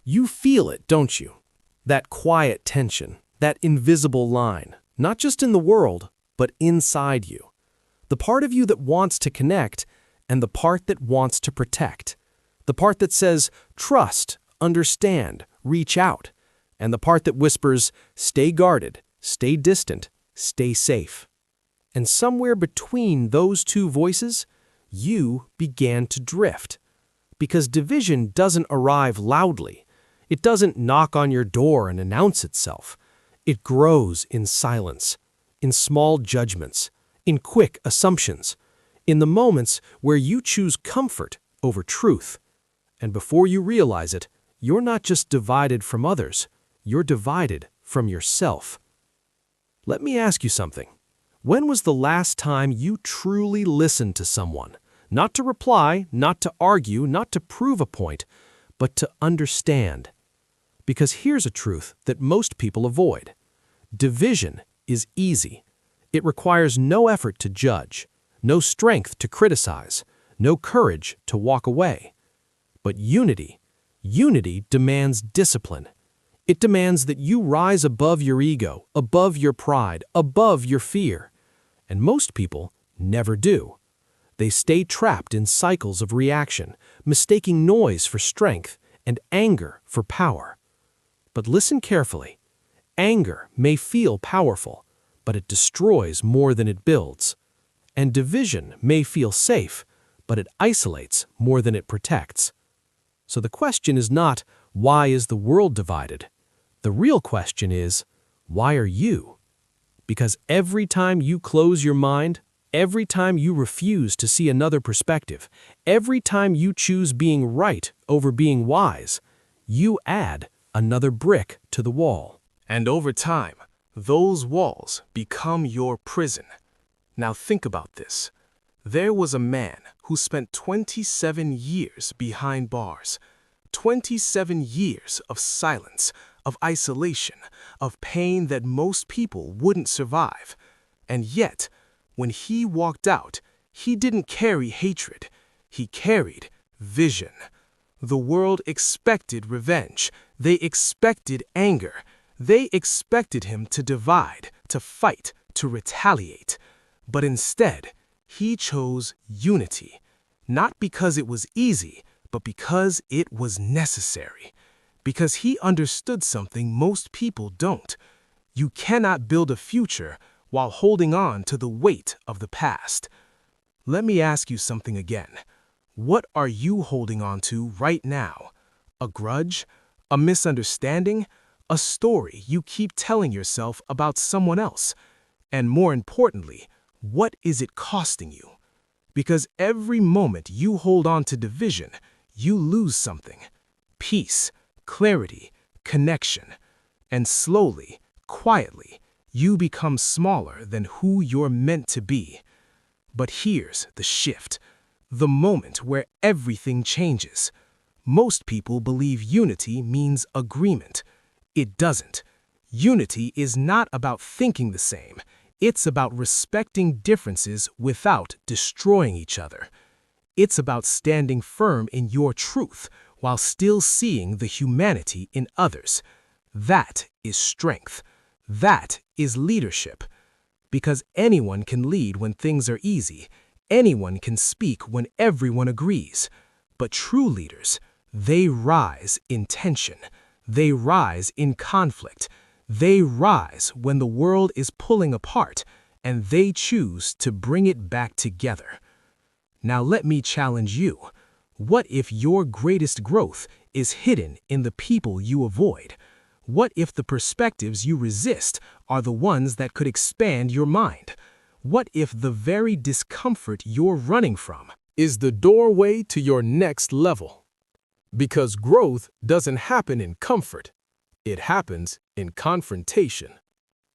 You feel it, don't you? That quiet tension, that invisible line, not just in the world, but inside you. The part of you that wants to connect and the part that wants to protect. The part that says, trust, understand, reach out. And the part that whispers, stay guarded, stay distant, stay safe. And somewhere between those two voices, you began to drift. Because division doesn't arrive loudly. It doesn't knock on your door and announce itself. It grows in silence, in small judgments, in quick assumptions, in the moments where you choose comfort over truth. And before you realize it, you're not just divided from others, you're divided from yourself. Let me ask you something. When was the last time you truly listened to someone? Not to reply, not to argue, not to prove a point, but to understand. Because here's a truth that most people avoid. Division is easy. It requires no effort to judge, no strength to criticize, no courage to walk away. But unity demands discipline. It demands that you rise above your ego, above your pride, above your fear. And most people never do. They stay trapped in cycles of reaction, mistaking noise for strength and anger for power. But listen carefully. Anger may feel powerful, but it destroys more than it builds. And division may feel safe, but it isolates more than it protects. So the question is not, why is the world divided? The real question is, why are you? Because every time you close your mind, every time you refuse to see another perspective, every time you choose being right over being wise, you add another brick to the wall. And over time, those walls become your prison. Now think about this. There was a man who spent 27 years behind bars. 27 years of silence, of isolation, of pain that most people wouldn't survive. And yet, when he walked out, he didn't carry hatred. He carried vision. The world expected revenge. They expected anger. They expected him to divide, to fight, to retaliate. But instead, he chose unity. Not because it was easy, but because it was necessary. Because he understood something most people don't. You cannot build a future while holding on to the weight of the past. Let me ask you something again. What are you holding on to right now? A grudge? A misunderstanding? A story you keep telling yourself about someone else? And more importantly, what is it costing you? Because every moment you hold on to division, you lose something. Peace, clarity, connection. And slowly, quietly, you become smaller than who you're meant to be. But here's the shift, the moment where everything changes. Most people believe unity means agreement. It doesn't. Unity is not about thinking the same. It's about respecting differences without destroying each other. It's about standing firm in your truth while still seeing the humanity in others. That is strength. That is leadership. Because anyone can lead when things are easy. Anyone can speak when everyone agrees. But true leaders, they rise in tension. They rise in conflict. They rise when the world is pulling apart, and they choose to bring it back together. Now let me challenge you. What if your greatest growth is hidden in the people you avoid? What if the perspectives you resist are the ones that could expand your mind? What if the very discomfort you're running from is the doorway to your next level? Because growth doesn't happen in comfort. It happens in confrontation.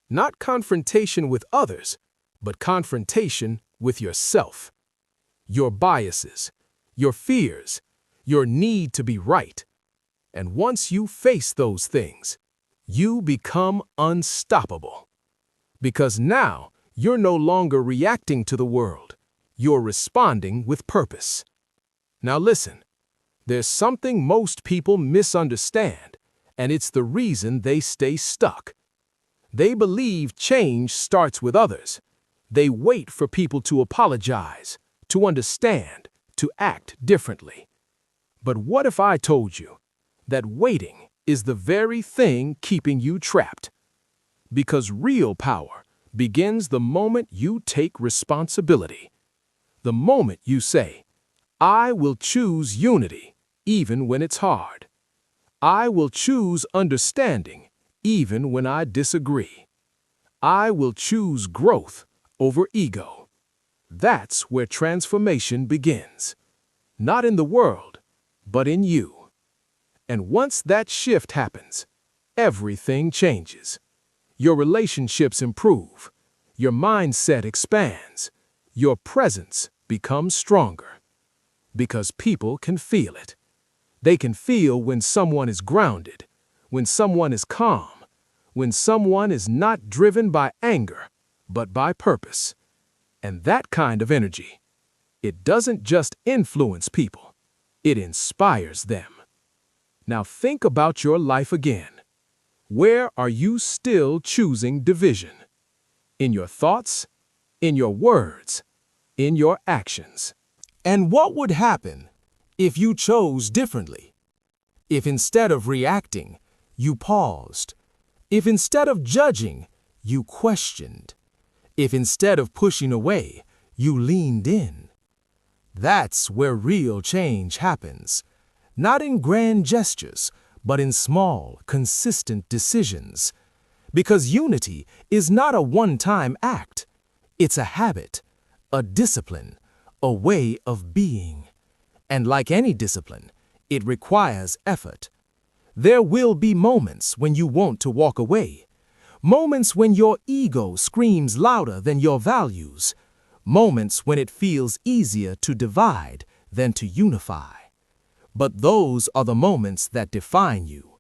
Not confrontation with others, but confrontation with yourself. Your biases, your fears, your need to be right. And once you face those things, you become unstoppable. Because now you're no longer reacting to the world. You're responding with purpose. Now listen, There's something most people misunderstand, and it's the reason they stay stuck. They believe change starts with others. They wait for people to apologize, to understand, to act differently. But what if I told you that waiting is the very thing keeping you trapped? Because real power begins the moment you take responsibility. The moment you say, I will choose unity, even when it's hard. I will choose understanding, even when I disagree. I will choose growth over ego. That's where transformation begins. Not in the world, but in you. And once that shift happens, everything changes. Your relationships improve. Your mindset expands. Your presence becomes stronger. Because people can feel it. They can feel when someone is grounded, when someone is calm, when someone is not driven by anger, but by purpose. And that kind of energy, it doesn't just influence people, it inspires them. Now think about your life again. Where are you still choosing division? In your thoughts, in your words, in your actions. And what would happen if you chose differently? If instead of reacting, you paused? If instead of judging, you questioned? If instead of pushing away, you leaned in? That's where real change happens. Not in grand gestures, but in small, consistent decisions. Because unity is not a one-time act. It's a habit, a discipline, a way of being. And like any discipline, it requires effort. There will be moments when you want to walk away. Moments when your ego screams louder than your values. Moments when it feels easier to divide than to unify. But those are the moments that define you.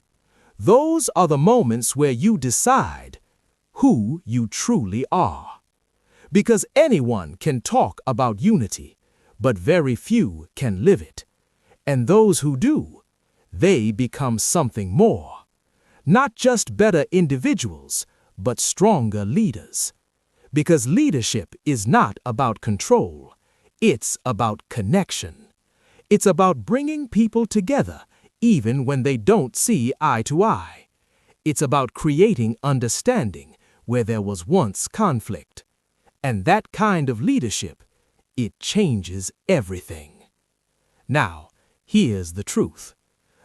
Those are the moments where you decide who you truly are. Because anyone can talk about unity, but very few can live it. And those who do, they become something more. Not just better individuals, but stronger leaders. Because leadership is not about control, it's about connection. It's about bringing people together, even when they don't see eye to eye. It's about creating understanding where there was once conflict. And that kind of leadership, it changes everything. Now, here's the truth.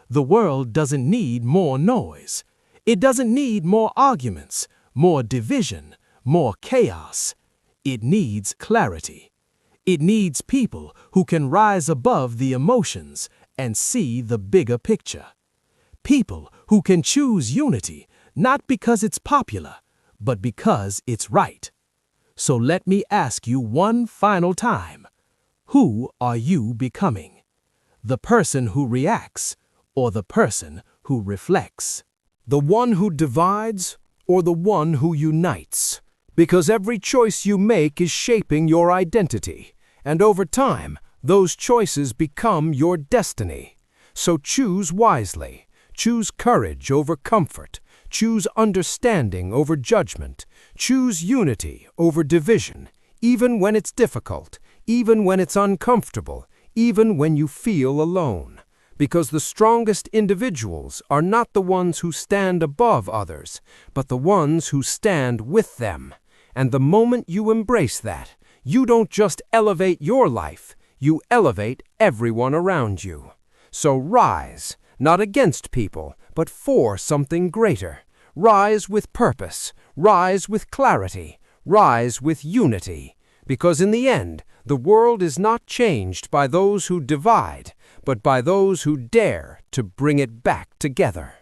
The world doesn't need more noise. It doesn't need more arguments, more division, more chaos. It needs clarity. It needs people who can rise above the emotions and see the bigger picture. People who can choose unity, not because it's popular, but because it's right. So let me ask you one final time. Who are you becoming? The person who reacts or the person who reflects? The one who divides or the one who unites? Because every choice you make is shaping your identity, and over time, those choices become your destiny. So choose wisely. Choose courage over comfort. Choose understanding over judgment. Choose unity over division, even when it's difficult, even when it's uncomfortable, even when you feel alone. Because the strongest individuals are not the ones who stand above others, but the ones who stand with them. And the moment you embrace that, you don't just elevate your life, you elevate everyone around you. So rise, not against people, but for something greater. Rise with purpose, rise with clarity, rise with unity. Because in the end, the world is not changed by those who divide, but by those who dare to bring it back together.